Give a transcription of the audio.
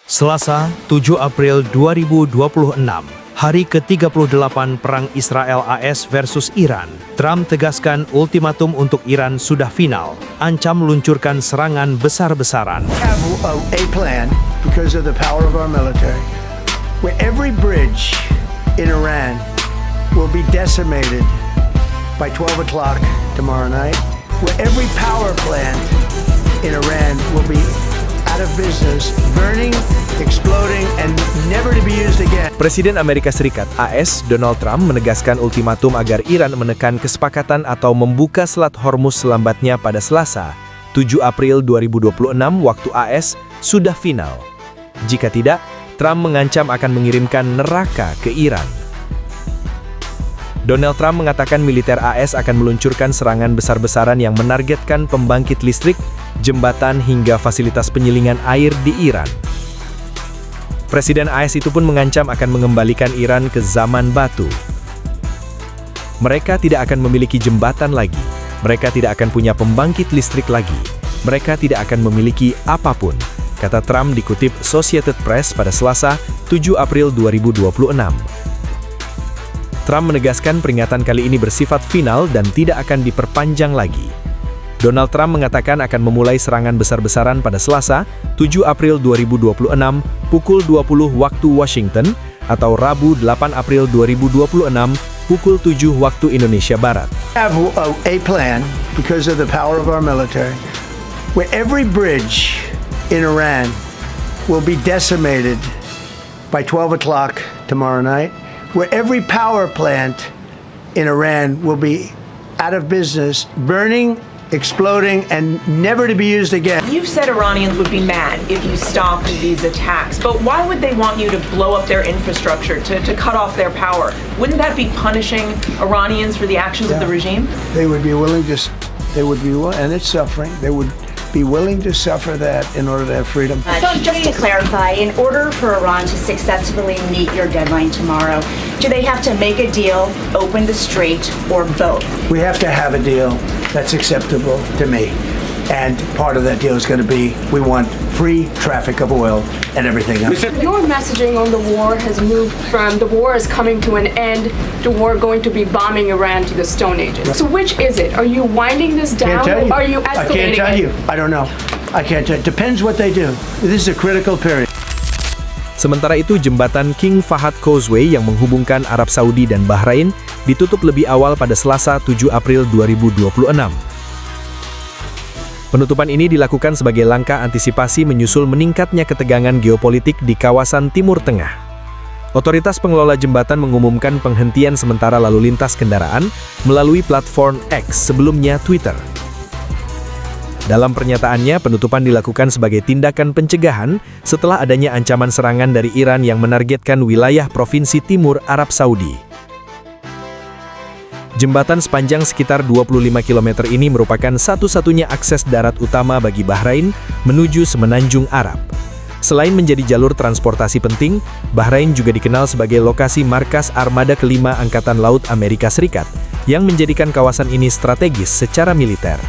Selasa, 7 April 2026, hari ke-38 Perang Israel-AS versus Iran. Trump tegaskan ultimatum untuk Iran sudah final, ancam meluncurkan serangan besar-besaran. Have a plan because of the power of our military, where every bridge in Iran will be decimated by 12 o'clock tomorrow night, where every power plant in Iran will be out of business, burning, exploding, and never to be used again. Presiden Amerika Serikat AS Donald Trump menegaskan ultimatum agar Iran menekan kesepakatan atau membuka Selat Hormuz selambatnya pada Selasa, 7 April 2026 waktu AS sudah final. Jika tidak, Trump mengancam akan mengirimkan neraka ke Iran. Donald Trump mengatakan militer AS akan meluncurkan serangan besar-besaran yang menargetkan pembangkit listrik, jembatan hingga fasilitas penyelingan air di Iran. Presiden AS itu pun mengancam akan mengembalikan Iran ke zaman batu. Mereka tidak akan memiliki jembatan lagi. Mereka tidak akan punya pembangkit listrik lagi. Mereka tidak akan memiliki apapun, kata Trump dikutip Associated Press pada Selasa, 7 April 2026. Trump menegaskan peringatan kali ini bersifat final dan tidak akan diperpanjang lagi. Donald Trump mengatakan akan memulai serangan besar-besaran pada Selasa, 7 April 2026, pukul 20 waktu Washington, atau Rabu 8 April 2026, pukul 7 waktu Indonesia Barat. Have a plan because of the power of our military, where every bridge in Iran will be decimated by 12 o'clock tomorrow night, where every power plant in Iran will be out of business, burning, exploding, and never to be used again. You've said Iranians would be mad if you stopped these attacks, but why would they want you to blow up their infrastructure, to cut off their power? Wouldn't that be punishing Iranians for the actions of the regime? They would be willing to, and it's suffering, they would be willing to suffer that in order to have freedom. So just to clarify, in order for Iran to successfully meet your deadline tomorrow, do they have to make a deal, open the strait, or both? We have to have a deal that's acceptable to me. And part of that deal is going to be, we want free traffic of oil and everything else. Your messaging on the war has moved from the war is coming to an end to war going to be bombing Iran to the Stone Ages. So which is it? Are you winding this down or are you I escalating can't tell it? you. I don't know. I can't tell. It depends what they do. This is a critical period. Sementara itu, jembatan King Fahad Causeway yang menghubungkan Arab Saudi dan Bahrain ditutup lebih awal pada Selasa 7 April 2026. Penutupan ini dilakukan sebagai langkah antisipasi menyusul meningkatnya ketegangan geopolitik di kawasan Timur Tengah. Otoritas pengelola jembatan mengumumkan penghentian sementara lalu lintas kendaraan melalui platform X, sebelumnya Twitter. Dalam pernyataannya, penutupan dilakukan sebagai tindakan pencegahan setelah adanya ancaman serangan dari Iran yang menargetkan wilayah Provinsi Timur Arab Saudi. Jembatan sepanjang sekitar 25 km ini merupakan satu-satunya akses darat utama bagi Bahrain menuju Semenanjung Arab. Selain menjadi jalur transportasi penting, Bahrain juga dikenal sebagai lokasi markas Armada kelima Angkatan Laut Amerika Serikat, yang menjadikan kawasan ini strategis secara militer.